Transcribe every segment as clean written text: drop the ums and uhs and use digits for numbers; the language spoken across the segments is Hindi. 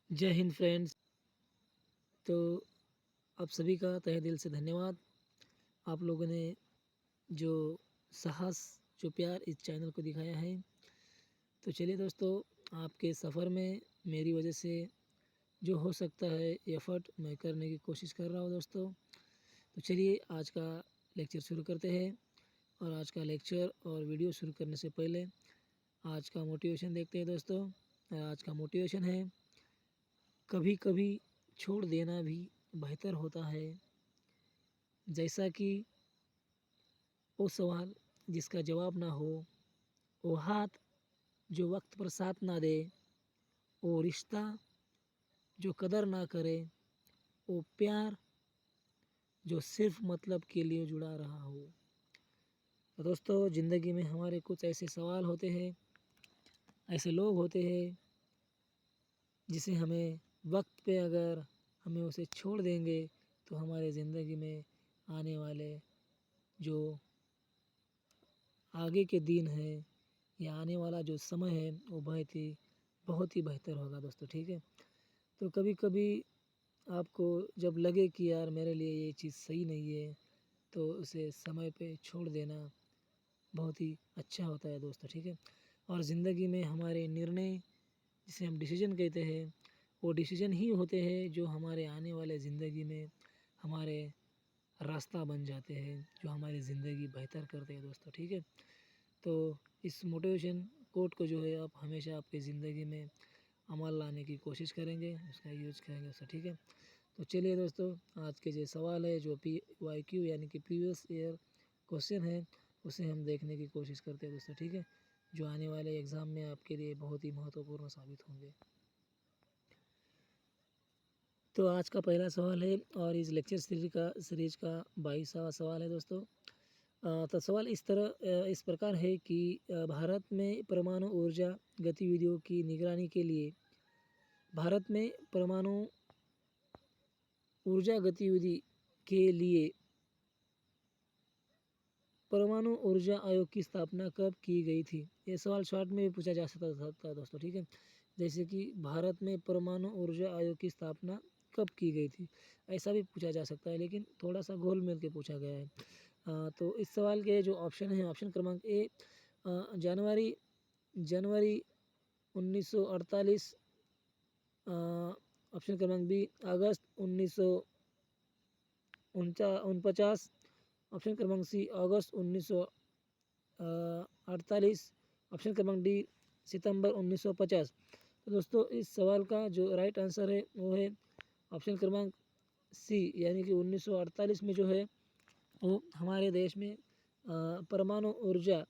जय हिंद फ्रेंड्स। तो आप सभी का तहे दिल से धन्यवाद। आप लोगों ने जो साहस जो प्यार इस चैनल को दिखाया है। तो चलिए दोस्तों, आपके सफ़र में मेरी वजह से जो हो सकता है एफ़र्ट मैं करने की कोशिश कर रहा हूँ दोस्तों। तो चलिए आज का लेक्चर शुरू करते हैं। और आज का लेक्चर और वीडियो शुरू करने से पहले आज का मोटिवेशन देखते हैं दोस्तों। आज का मोटिवेशन है, कभी कभी छोड़ देना भी बेहतर होता है। जैसा कि वो सवाल जिसका जवाब ना हो, वो हाथ जो वक्त पर साथ ना दे, वो रिश्ता जो कदर ना करे, वो प्यार जो सिर्फ मतलब के लिए जुड़ा रहा हो। तो दोस्तों, ज़िंदगी में हमारे कुछ ऐसे सवाल होते हैं, ऐसे लोग होते हैं जिसे हमें वक्त पे अगर हमें उसे छोड़ देंगे तो हमारे ज़िंदगी में आने वाले जो आगे के दिन है या आने वाला जो समय है वो बहुत ही बेहतर होगा दोस्तों। ठीक है, तो कभी कभी आपको जब लगे कि यार मेरे लिए ये चीज़ सही नहीं है, तो उसे समय पे छोड़ देना बहुत ही अच्छा होता है दोस्तों। ठीक है, और ज़िंदगी में हमारे निर्णय जिसे हम डिसीजन कहते हैं, वो डिसीजन ही होते हैं जो हमारे आने वाले ज़िंदगी में हमारे रास्ता बन जाते हैं, जो हमारी ज़िंदगी बेहतर करते हैं दोस्तों। ठीक है, तो इस मोटिवेशन कोट को जो है आप हमेशा आपकी ज़िंदगी में अमल लाने की कोशिश करेंगे, उसका यूज़ करेंगे दोस्तों। ठीक है, तो चलिए दोस्तों, आज के जो सवाल है जो PYQ यानी कि प्रीवियस ईयर क्वेश्चन है, उसे हम देखने की कोशिश करते हैं दोस्तों। ठीक है, जो आने वाले एग्ज़ाम में आपके लिए बहुत ही महत्वपूर्ण साबित होंगे। तो आज का पहला सवाल है और इस लेक्चर सीरीज का 22वां सवाल है दोस्तों। तो सवाल इस प्रकार है कि भारत में परमाणु ऊर्जा गतिविधियों की निगरानी के लिए भारत में परमाणु ऊर्जा गतिविधि के लिए परमाणु ऊर्जा आयोग की स्थापना कब की गई थी? ये सवाल शॉर्ट में भी पूछा जा सकता था दोस्तों। ठीक है, जैसे कि भारत में परमाणु ऊर्जा आयोग की स्थापना कब की गई थी, ऐसा भी पूछा जा सकता है, लेकिन थोड़ा सा घोल मिल के पूछा गया है। तो इस सवाल के जो ऑप्शन है, ऑप्शन क्रमांक ए जनवरी जनवरी 1948, ऑप्शन क्रमांक बी अगस्त 1949, ऑप्शन क्रमांक सी अगस्त 1948, ऑप्शन क्रमांक डी सितंबर 1950। तो दोस्तों, इस सवाल का जो राइट आंसर है वो है ऑप्शन क्रमांक सी, यानी कि 1948 में जो है वो हमारे देश में परमाणु ऊर्जा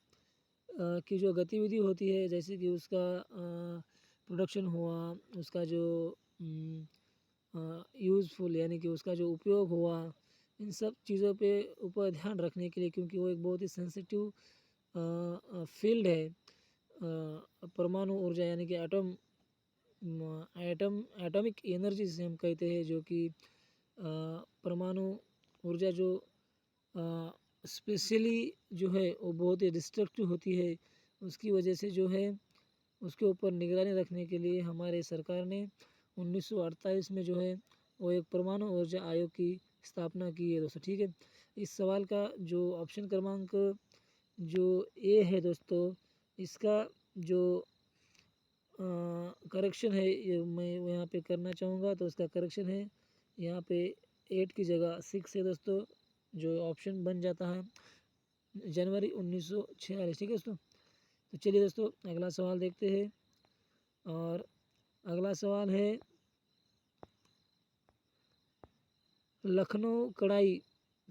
की जो गतिविधि होती है, जैसे कि उसका प्रोडक्शन हुआ, उसका जो यूज़फुल यानी कि उसका जो उपयोग हुआ, इन सब चीज़ों पे ऊपर ध्यान रखने के लिए, क्योंकि वो एक बहुत ही सेंसिटिव फील्ड है। परमाणु ऊर्जा यानी कि एटॉमिक एनर्जी जिसे हम कहते हैं, जो कि परमाणु ऊर्जा जो स्पेशली जो है वो बहुत ही डिस्ट्रक्टिव होती है। उसकी वजह से जो है उसके ऊपर निगरानी रखने के लिए हमारे सरकार ने 1948 में जो है वो एक परमाणु ऊर्जा आयोग की स्थापना की है दोस्तों। ठीक है, इस सवाल का जो ऑप्शन क्रमांक जो ए है दोस्तों, इसका जो करेक्शन है ये मैं यहाँ पे करना चाहूँगा। तो इसका करेक्शन है यहाँ पे 8 की जगह 6 है दोस्तों, जो ऑप्शन बन जाता है जनवरी 1946। ठीक है दोस्तों, तो चलिए दोस्तों अगला सवाल देखते हैं। और अगला सवाल है, लखनऊ कढ़ाई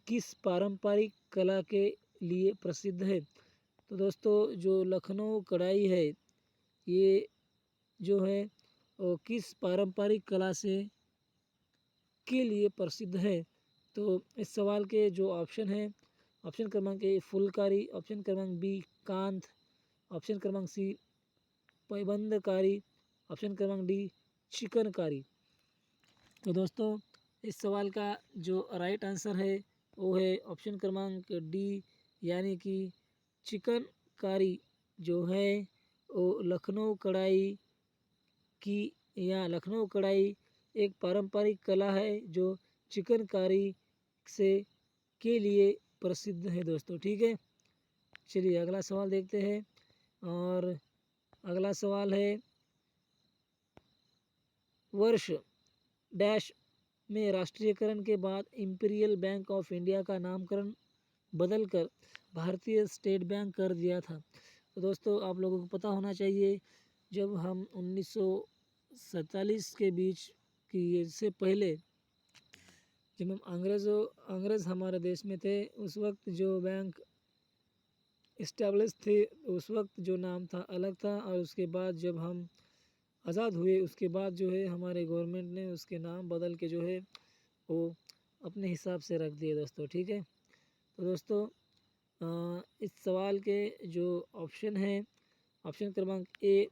किस पारंपरिक कला के लिए प्रसिद्ध है? तो दोस्तों, जो लखनऊ कढ़ाई है ये जो है वो किस पारंपरिक कला से के लिए प्रसिद्ध है? तो इस सवाल के जो ऑप्शन है, ऑप्शन क्रमांक ए फुलकारी, ऑप्शन क्रमांक बी कांत, ऑप्शन क्रमांक सी पैबंदकारी, ऑप्शन क्रमांक डी चिकनकारी। तो दोस्तों, इस सवाल का जो राइट आंसर है वो है ऑप्शन क्रमांक डी, यानी कि चिकनकारी जो है वो लखनऊ कढ़ाई की या लखनऊ कढ़ाई एक पारंपरिक कला है जो चिकनकारी से के लिए प्रसिद्ध है दोस्तों। ठीक है, चलिए अगला सवाल देखते हैं। और अगला सवाल है, वर्ष डैश में राष्ट्रीयकरण के बाद इंपीरियल बैंक ऑफ इंडिया का नामकरण बदलकर भारतीय स्टेट बैंक कर दिया था। तो दोस्तों आप लोगों को पता होना चाहिए, जब हम 1947 के बीच की से पहले जब हम अंग्रेज़ हमारे देश में थे, उस वक्त जो बैंक इस्टेब्लिश थे उस वक्त जो नाम था अलग था, और उसके बाद जब हम आज़ाद हुए उसके बाद जो है हमारे गवर्नमेंट ने उसके नाम बदल के जो है वो अपने हिसाब से रख दिए दोस्तों। ठीक है, तो दोस्तों इस सवाल के जो ऑप्शन है, ऑप्शन क्रमांक ए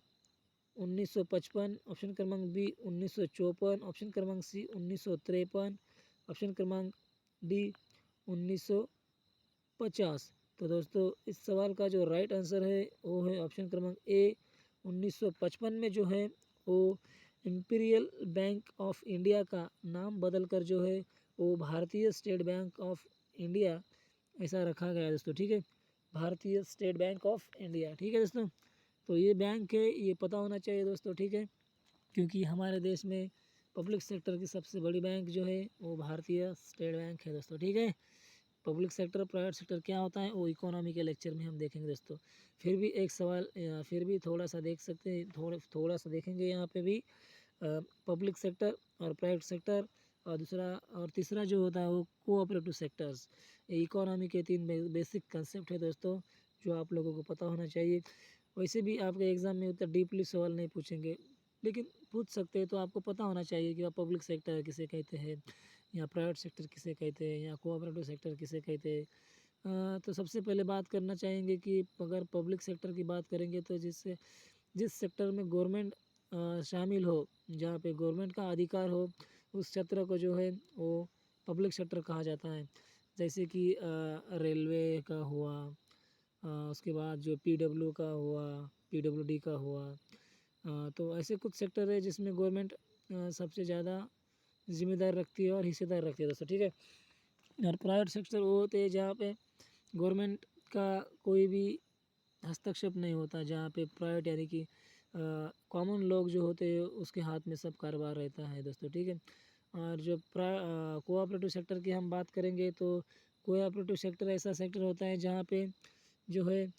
1955, ऑप्शन क्रमांक बी 1954, ऑप्शन क्रमांक सी 1953, ऑप्शन क्रमांक डी 1950। तो दोस्तों इस सवाल का जो राइट आंसर है वो है ऑप्शन क्रमांक ए 1955 में जो है वो इंपीरियल बैंक ऑफ इंडिया का नाम बदलकर जो है वो भारतीय स्टेट बैंक ऑफ इंडिया ऐसा रखा गया दोस्तों। ठीक है, भारतीय स्टेट बैंक ऑफ इंडिया। ठीक है दोस्तों, तो ये बैंक है, ये पता होना चाहिए दोस्तों। ठीक है, क्योंकि हमारे देश में पब्लिक सेक्टर की सबसे बड़ी बैंक जो है वो भारतीय स्टेट बैंक है दोस्तों। ठीक है, पब्लिक सेक्टर प्राइवेट सेक्टर क्या होता है वो इकोनॉमी के लेक्चर में हम देखेंगे दोस्तों। फिर भी एक सवाल फिर भी थोड़ा सा देख सकते हैं, थोड़ा सा देखेंगे यहाँ पे भी पब्लिक सेक्टर और प्राइवेट सेक्टर, और दूसरा और तीसरा जो होता है वो कोऑपरेटिव सेक्टर्स। ये इकोनॉमी के तीन बेसिक कंसेप्ट है दोस्तों, जो आप लोगों को पता होना चाहिए। वैसे भी आपके एग्ज़ाम में उतना डीपली सवाल नहीं पूछेंगे, लेकिन पूछ सकते हैं, तो आपको पता होना चाहिए कि पब्लिक सेक्टर किसे कहते हैं, या प्राइवेट सेक्टर किसे कहते हैं, या कोऑपरेटिव सेक्टर किसे कहते हैं। तो सबसे पहले बात करना चाहेंगे कि अगर पब्लिक सेक्टर की बात करेंगे तो जिस सेक्टर में गवर्नमेंट शामिल हो, जहाँ पे गवर्नमेंट का अधिकार हो, उस क्षेत्र को जो है वो पब्लिक सेक्टर कहा जाता है। जैसे कि रेलवे का हुआ, उसके बाद जो पीडब्ल्यू का हुआ, पीडब्ल्यूडी का हुआ। तो ऐसे कुछ सेक्टर है जिसमें गवर्नमेंट सबसे ज़्यादा जिम्मेदार रखती है और हिस्सेदार रखती है दोस्तों। ठीक है, और प्राइवेट सेक्टर वो होते हैं जहाँ पे गवर्नमेंट का कोई भी हस्तक्षेप नहीं होता, जहाँ पे प्राइवेट यानी कि कॉमन लोग जो होते हैं उसके हाथ में सब कारोबार रहता है दोस्तों। ठीक है, और जो कोऑपरेटिव सेक्टर की हम बात करेंगे तो कोऑपरेटिव सेक्टर ऐसा सेक्टर होता है जहाँ पे जो है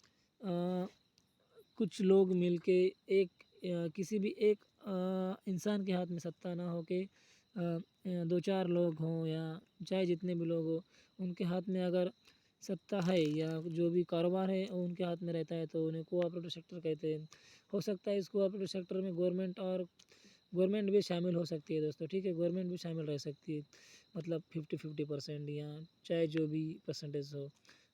कुछ लोग मिलके एक किसी भी एक इंसान के हाथ में सत्ता ना हो के दो चार लोग हों या चाहे जितने भी लोग हों, उनके हाथ में अगर सत्ता है या जो भी कारोबार है वो उनके हाथ में रहता है, तो उन्हें कोऑपरेटिव सेक्टर कहते हैं। हो सकता है इस कोऑपरेटिव सेक्टर में गवर्नमेंट भी शामिल हो सकती है दोस्तों। ठीक है, गवर्नमेंट भी शामिल रह सकती है, मतलब 50-50% या चाहे जो भी परसेंटेज हो,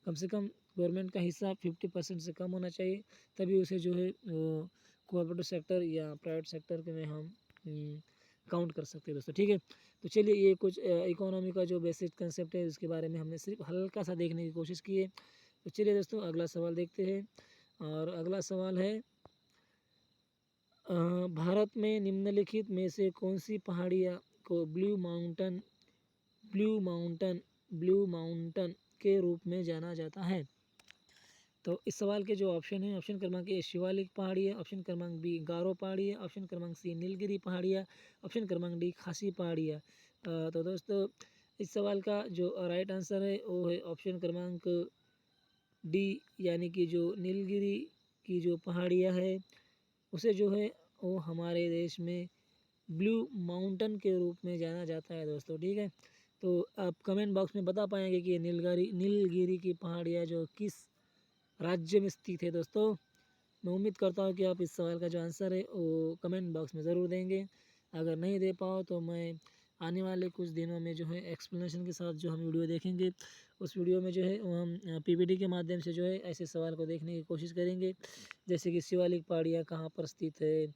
कम से कम गवर्नमेंट का हिस्सा 50% से कम होना चाहिए, तभी उसे जो है वो कोऑपरेटिव सेक्टर या प्राइवेट सेक्टर के में हम काउंट कर सकते हैं दोस्तों। ठीक है, तो चलिए ये कुछ इकोनॉमी का जो बेसिक कंसेप्ट है उसके बारे में हमने सिर्फ हल्का सा देखने की कोशिश की है। तो चलिए दोस्तों अगला सवाल देखते हैं, और अगला सवाल है, भारत में निम्नलिखित में से कौन सी पहाड़ियाँ को ब्लू माउंटन के रूप में जाना जाता है। तो इस सवाल के जो ऑप्शन है, ऑप्शन क्रमांक ए शिवालिक पहाड़ी है, ऑप्शन क्रमांक बी गारो पहाड़ी है, ऑप्शन क्रमांक सी नीलगिरी पहाड़ी है, ऑप्शन क्रमांक डी खासी पहाड़ी है। तो दोस्तों इस सवाल का जो राइट आंसर है वो है ऑप्शन क्रमांक डी, यानी कि जो नीलगिरी की जो पहाड़ियाँ है उसे जो है वो हमारे देश में ब्लू माउंटेन के रूप में जाना जाता है दोस्तों। ठीक है, तो आप कमेंट बॉक्स में बता पाएंगे कि ये नीलगिरी की पहाड़ियाँ जो किस राज्य में स्थित है दोस्तों। मैं उम्मीद करता हूँ कि आप इस सवाल का जो आंसर है वो कमेंट बॉक्स में ज़रूर देंगे। अगर नहीं दे पाओ तो मैं आने वाले कुछ दिनों में जो है एक्सप्लेनेशन के साथ जो हम वीडियो देखेंगे, उस वीडियो में जो है वो हम पीपीटी के माध्यम से जो है ऐसे सवाल को देखने की कोशिश करेंगे। जैसे कि शिवालिक पहाड़ियाँ कहाँ पर स्थित है,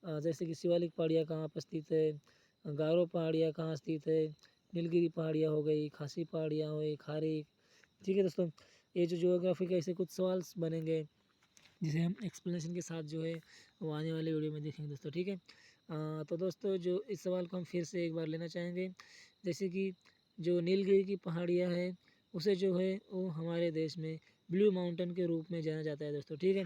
जैसे कि शिवालिक पहाड़ियाँ कहाँ पर स्थित है, गारो पहाड़ियाँ कहाँ स्थित है, नीलगिरी पहाड़ियाँ हो गई, खासी पहाड़ियाँ हो गई, खारी। ठीक है दोस्तों, ये जो ज्योग्राफी के ऐसे कुछ सवाल बनेंगे जिसे हम एक्सप्लेनेशन के साथ जो है वो आने वाले वीडियो में देखेंगे दोस्तों। ठीक है, तो दोस्तों जो इस सवाल को हम फिर से एक बार लेना चाहेंगे, जैसे कि जो नीलगिरी की पहाड़ियाँ हैं उसे जो है वो हमारे देश में ब्लू माउंटेन के रूप में जाना जाता है दोस्तों, ठीक है।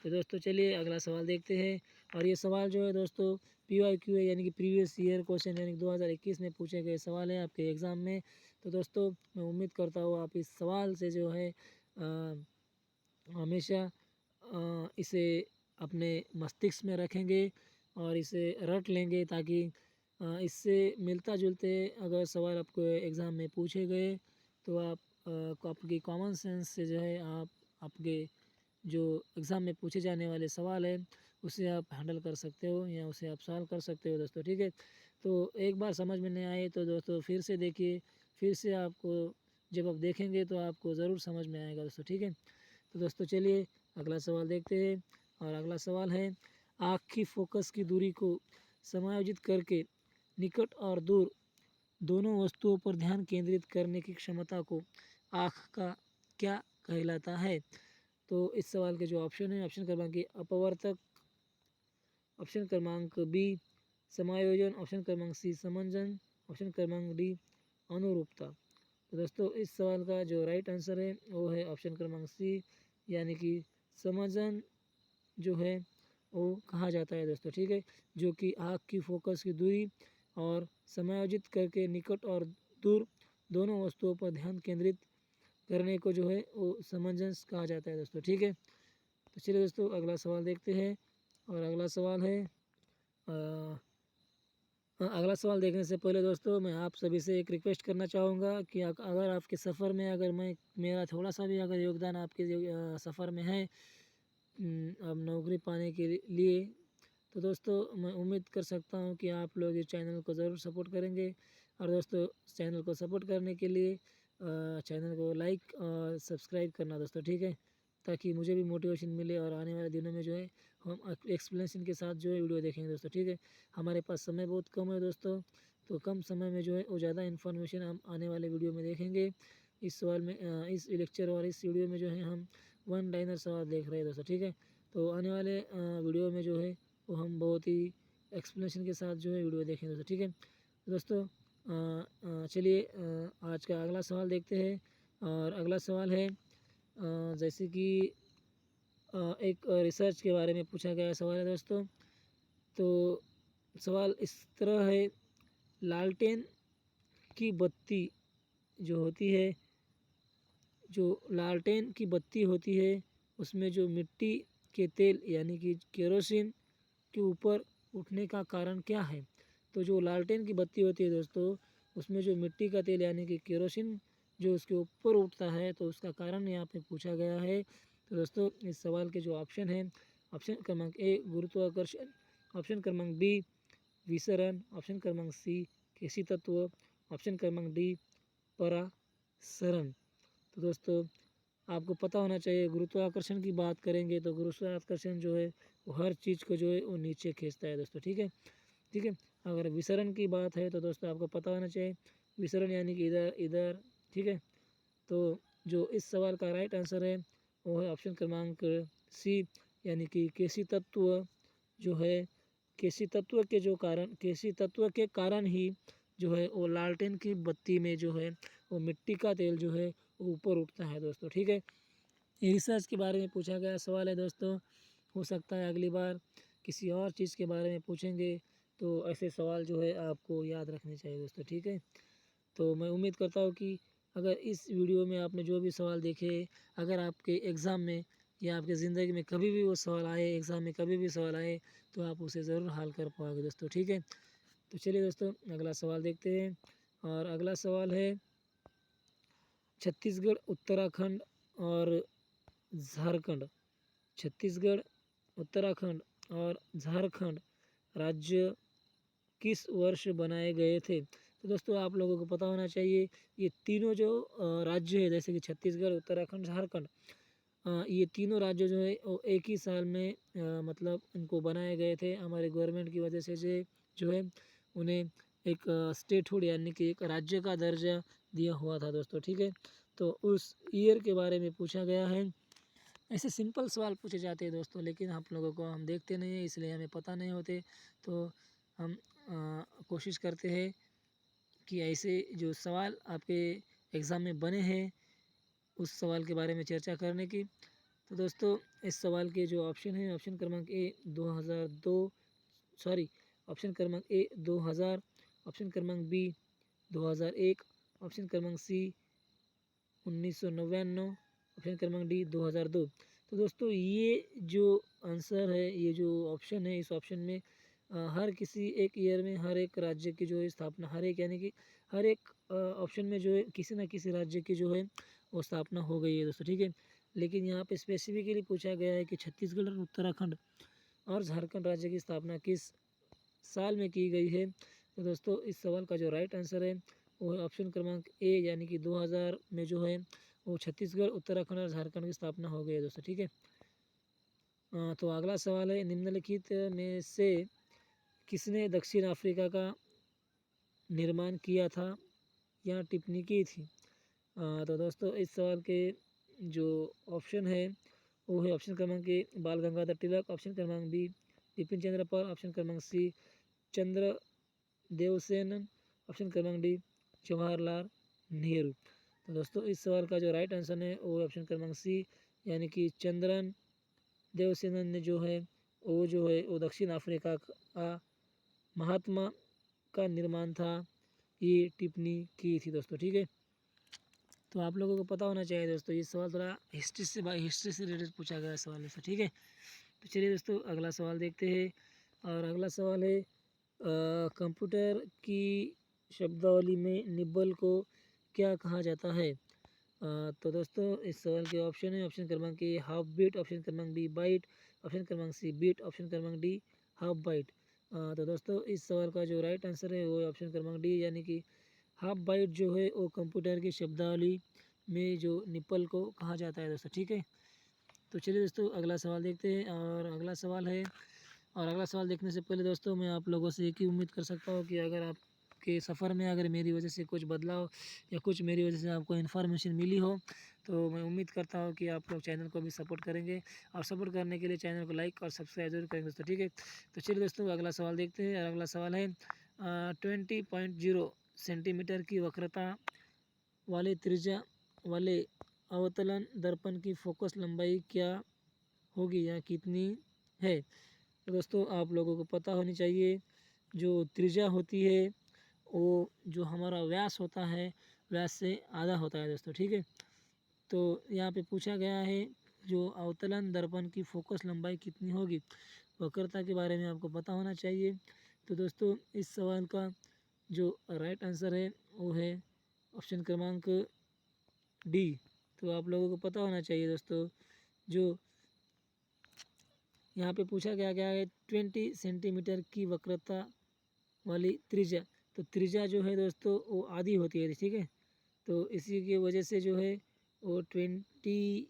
तो दोस्तों चलिए अगला सवाल देखते हैं। और ये सवाल जो है दोस्तों PYQ है, यानी कि प्रीवियस ईयर क्वेश्चन, यानी कि 2021 में पूछे गए सवाल है आपके एग्ज़ाम में। तो दोस्तों मैं उम्मीद करता हूँ आप इस सवाल से जो है हमेशा इसे अपने मस्तिष्क में रखेंगे और इसे रट लेंगे, ताकि इससे मिलता जुलते अगर सवाल आपको एग्ज़ाम में पूछे गए तो आप को आपकी कॉमन सेंस से जो है आप आपके जो एग्ज़ाम में पूछे जाने वाले सवाल हैं उसे आप हैंडल कर सकते हो या उसे आप सॉल्व कर सकते हो दोस्तों, ठीक है। तो एक बार समझ में नहीं आए तो दोस्तों फिर से देखिए, फिर से आपको जब आप देखेंगे तो आपको ज़रूर समझ में आएगा दोस्तों, ठीक है। तो दोस्तों चलिए अगला सवाल देखते हैं। और अगला सवाल है, आँख की फोकस की दूरी को समायोजित करके निकट और दूर दोनों वस्तुओं पर ध्यान केंद्रित करने की क्षमता को आँख का क्या कहलाता है? तो इस सवाल के जो ऑप्शन है, ऑप्शन क्रमांक ए अपवर्तक, ऑप्शन क्रमांक बी समायोजन, ऑप्शन क्रमांक सी समंजन, ऑप्शन क्रमांक डी अनुरूपता। तो दोस्तों इस सवाल का जो राइट आंसर है वो है ऑप्शन क्रमांक सी, यानी कि समंजन जो है वो कहा जाता है दोस्तों, ठीक है। जो कि आँख की फोकस की दूरी और समायोजित करके निकट और दूर दोनों वस्तुओं पर ध्यान केंद्रित करने को जो है वो समंजस कहा जाता है दोस्तों, ठीक है। तो चलिए दोस्तों अगला सवाल देखते हैं। और अगला सवाल है अगला सवाल देखने से पहले दोस्तों मैं आप सभी से एक रिक्वेस्ट करना चाहूँगा कि अगर आपके सफ़र में अगर मैं मेरा थोड़ा सा भी अगर योगदान आपके सफ़र में है अब नौकरी पाने के लिए, तो दोस्तों मैं उम्मीद कर सकता हूँ कि आप लोग इस चैनल को ज़रूर सपोर्ट करेंगे। और दोस्तों चैनल को सपोर्ट करने के लिए चैनल को लाइक और सब्सक्राइब करना दोस्तों, ठीक है, ताकि मुझे भी मोटिवेशन मिले और आने वाले दिनों में जो है हम एक्सप्लेनेशन के साथ जो है वीडियो देखेंगे दोस्तों, ठीक है। हमारे पास समय बहुत कम है दोस्तों, तो कम समय में जो है वो ज़्यादा इन्फॉर्मेशन हम आने वाले वीडियो में देखेंगे। इस सवाल में इस लेक्चर और इस वीडियो में जो है हम वन लाइनर सवाल देख रहे हैं दोस्तों, ठीक है। तो आने वाले वीडियो में जो है वो हम बहुत ही एक्सप्लेनेशन के साथ जो है वीडियो देखेंगे दोस्तों, ठीक है। दोस्तों चलिए आज का अगला सवाल देखते हैं। और अगला सवाल है जैसे कि एक रिसर्च के बारे में पूछा गया सवाल है दोस्तों। तो सवाल इस तरह है, लालटेन की बत्ती जो होती है, जो लालटेन की बत्ती होती है उसमें जो मिट्टी के तेल यानी कि केरोसिन के ऊपर उठने का कारण क्या है? तो जो लालटेन की बत्ती होती है दोस्तों उसमें जो मिट्टी का तेल यानी कि केरोसिन जो उसके ऊपर उठता है, तो उसका कारण यहाँ पे पूछा गया है। तो दोस्तों इस सवाल के जो ऑप्शन है, ऑप्शन क्रमांक ए गुरुत्वाकर्षण, ऑप्शन क्रमांक बी विसरण, ऑप्शन क्रमांक सी केसी तत्व, ऑप्शन क्रमांक डी परासरण। तो दोस्तों आपको पता होना चाहिए, गुरुत्वाकर्षण की बात करेंगे तो गुरुत्वाकर्षण जो है वो हर चीज़ को जो है वो नीचे खींचता है दोस्तों, ठीक है, ठीक है। अगर विसरण की बात है तो दोस्तों आपको पता होना चाहिए, विसरण यानी कि इधर इधर, ठीक है। तो जो इस सवाल का राइट आंसर है वो है ऑप्शन क्रमांक सी, यानी कि केसी तत्व जो है, केसी तत्व के कारण ही जो है वो लालटेन की बत्ती में जो है वो मिट्टी का तेल जो है वो ऊपर उठता है दोस्तों, ठीक है। ये रिसर्च के बारे में पूछा गया सवाल है दोस्तों। हो सकता है अगली बार किसी और चीज़ के बारे में पूछेंगे तो ऐसे सवाल जो है आपको याद रखने चाहिए दोस्तों, ठीक है। तो मैं उम्मीद करता हूँ कि अगर इस वीडियो में आपने जो भी सवाल देखे, अगर आपके एग्ज़ाम में या आपकी ज़िंदगी में कभी भी वो सवाल आए, एग्ज़ाम में कभी भी सवाल आए, तो आप उसे ज़रूर हल कर पाओगे दोस्तों, ठीक है। तो चलिए दोस्तों अगला सवाल देखते हैं। और अगला सवाल है, छत्तीसगढ़, उत्तराखंड और झारखंड, छत्तीसगढ़, उत्तराखंड और झारखंड राज्य किस वर्ष बनाए गए थे? तो दोस्तों आप लोगों को पता होना चाहिए, ये तीनों जो राज्य है जैसे कि छत्तीसगढ़, उत्तराखंड, झारखंड, ये तीनों राज्य जो है वो एक ही साल में मतलब इनको बनाए गए थे हमारे गवर्नमेंट की वजह से, जो है उन्हें एक स्टेटहुड यानी कि एक राज्य का दर्जा दिया हुआ था दोस्तों, ठीक है। तो उस ईयर के बारे में पूछा गया है। ऐसे सिंपल सवाल पूछे जाते हैं दोस्तों, लेकिन आप लोगों को हम देखते नहीं हैं इसलिए हमें पता नहीं होते। तो हम कोशिश करते हैं कि ऐसे जो सवाल आपके एग्ज़ाम में बने हैं उस सवाल के बारे में चर्चा करने की। तो दोस्तों इस सवाल के जो ऑप्शन है, ऑप्शन क्रमांक ए 2002, सॉरी, ऑप्शन क्रमांक ए 2000, ऑप्शन क्रमांक बी 2001, ऑप्शन क्रमांक सी 1999, ऑप्शन क्रमांक डी 2002। तो दोस्तों ये जो आंसर है, ये जो ऑप्शन है, इस ऑप्शन में हर किसी एक ईयर में हर एक राज्य की जो है स्थापना, हर एक यानी कि हर एक ऑप्शन में जो है किसी न किसी राज्य की जो है वो स्थापना हो गई है दोस्तों, ठीक है। लेकिन यहाँ पे स्पेसिफिकली पूछा गया है कि छत्तीसगढ़ और उत्तराखंड और झारखंड राज्य की स्थापना किस साल में की गई है। तो दोस्तों इस सवाल का जो राइट आंसर है वो है ऑप्शन क्रमांक ए, यानी कि 2000 में जो है वो छत्तीसगढ़, उत्तराखंड और झारखंड की स्थापना हो गई है दोस्तों, ठीक है। तो अगला सवाल है, निम्नलिखित में से किसने दक्षिण अफ्रीका का निर्माण किया था या टिप्पणी की थी। तो दोस्तों इस सवाल के जो ऑप्शन है वो है ऑप्शन क्रमांक ए बाल गंगाधर तिलक, ऑप्शन क्रमांक बी बिपिन चंद्र पाल, ऑप्शन क्रमांक सी चंद्र देवसेन, ऑप्शन क्रमांक डी जवाहरलाल नेहरू। तो दोस्तों इस सवाल का जो राइट आंसर है वो ऑप्शन क्रमांक सी, यानी कि चंद्रन देवसेनन ने जो है वो दक्षिण अफ्रीका का महात्मा का निर्माण था, ये टिप्पणी की थी दोस्तों, ठीक है। तो आप लोगों को पता होना चाहिए दोस्तों, ये सवाल थोड़ा हिस्ट्री से रिलेटेड पूछा गया सवाल है, ठीक है। तो चलिए दोस्तों अगला सवाल देखते हैं। और अगला सवाल है कंप्यूटर की शब्दावली में निब्बल को क्या कहा जाता है। तो दोस्तों इस सवाल के ऑप्शन है, ऑप्शन क्रमांक ए हाफ बीट, ऑप्शन क्रमांक बी बाइट, ऑप्शन क्रमांक सी बीट, ऑप्शन क्रमांक डी हाफ बाइट। तो दोस्तों इस सवाल का जो राइट आंसर है वो है ऑप्शन क्रमांक डी, यानी कि हाफ बाइट जो है वो कंप्यूटर की शब्दावली में जो निप्पल को कहा जाता है दोस्तों, ठीक है। तो चलिए दोस्तों अगला सवाल देखते हैं। और अगला सवाल है, और अगला सवाल देखने से पहले दोस्तों मैं आप लोगों से एक ही उम्मीद कर सकता हूँ कि अगर आपके सफ़र में अगर मेरी वजह से कुछ बदलाव या कुछ मेरी वजह से आपको इन्फॉर्मेशन मिली हो तो मैं उम्मीद करता हूँ कि आप लोग चैनल को भी सपोर्ट करेंगे, और सपोर्ट करने के लिए चैनल को लाइक और सब्सक्राइब जरूर करेंगे दोस्तों, ठीक है। तो चलिए दोस्तों अगला सवाल देखते हैं। और अगला सवाल है 20.0 सेंटीमीटर की वक्रता वाले त्रिज्या वाले अवतलन दर्पण की फोकस लंबाई क्या होगी या कितनी है। तो दोस्तों आप लोगों को पता होनी चाहिए, जो त्रिज्या होती है वो जो हमारा व्यास होता है व्यास से आधा होता है दोस्तों, ठीक है। तो यहाँ पे पूछा गया है जो अवतलन दर्पण की फोकस लंबाई कितनी होगी, वक्रता के बारे में आपको पता होना चाहिए। तो दोस्तों इस सवाल का जो राइट आंसर है वो है ऑप्शन क्रमांक डी। तो आप लोगों को पता होना चाहिए दोस्तों, जो यहाँ पे पूछा गया है 20 सेंटीमीटर की वक्रता वाली त्रिज्या। तो त्रिज्या जो है दोस्तों वो आधी होती है, ठीक है। तो इसी की वजह से जो है वो 20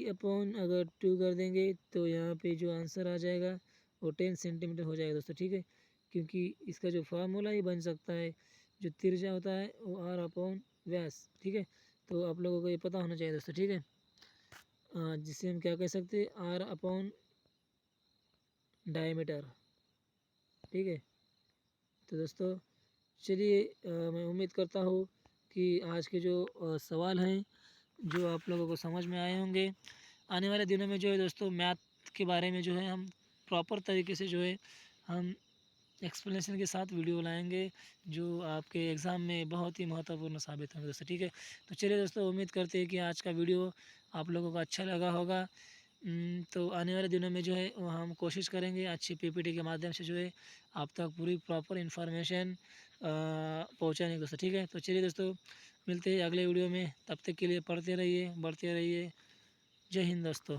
अपॉन अगर 2 कर देंगे तो यहाँ पे जो आंसर आ जाएगा वो 10 सेंटीमीटर हो जाएगा दोस्तों, ठीक है। क्योंकि इसका जो फार्मूला ही बन सकता है, जो त्रिज्या होता है वो आर अपॉन व्यास, ठीक है। तो आप लोगों को ये पता होना चाहिए दोस्तों, ठीक है। जिसे हम क्या कह सकते हैं, आर अपॉन डायमीटर, ठीक है। तो दोस्तों चलिए मैं उम्मीद करता हूँ कि आज के जो सवाल हैं जो आप लोगों को समझ में आए होंगे। आने वाले दिनों में जो है दोस्तों मैथ के बारे में जो है हम प्रॉपर तरीके से जो है हम एक्सप्लेनेशन के साथ वीडियो लाएंगे, जो आपके एग्ज़ाम में बहुत ही महत्वपूर्ण साबित होंगे दोस्तों, ठीक है। तो चलिए दोस्तों उम्मीद करते हैं कि आज का वीडियो आप लोगों को अच्छा लगा होगा। तो आने वाले दिनों में जो है वो हम कोशिश करेंगे अच्छी पीपीटी के माध्यम से जो है आप तक पूरी प्रॉपर इन्फॉर्मेशन पहुँचाने की दोस्तों, ठीक है। तो चलिए दोस्तों मिलते हैं अगले वीडियो में, तब तक के लिए पढ़ते रहिए, बढ़ते रहिए। जय हिंद दोस्तों।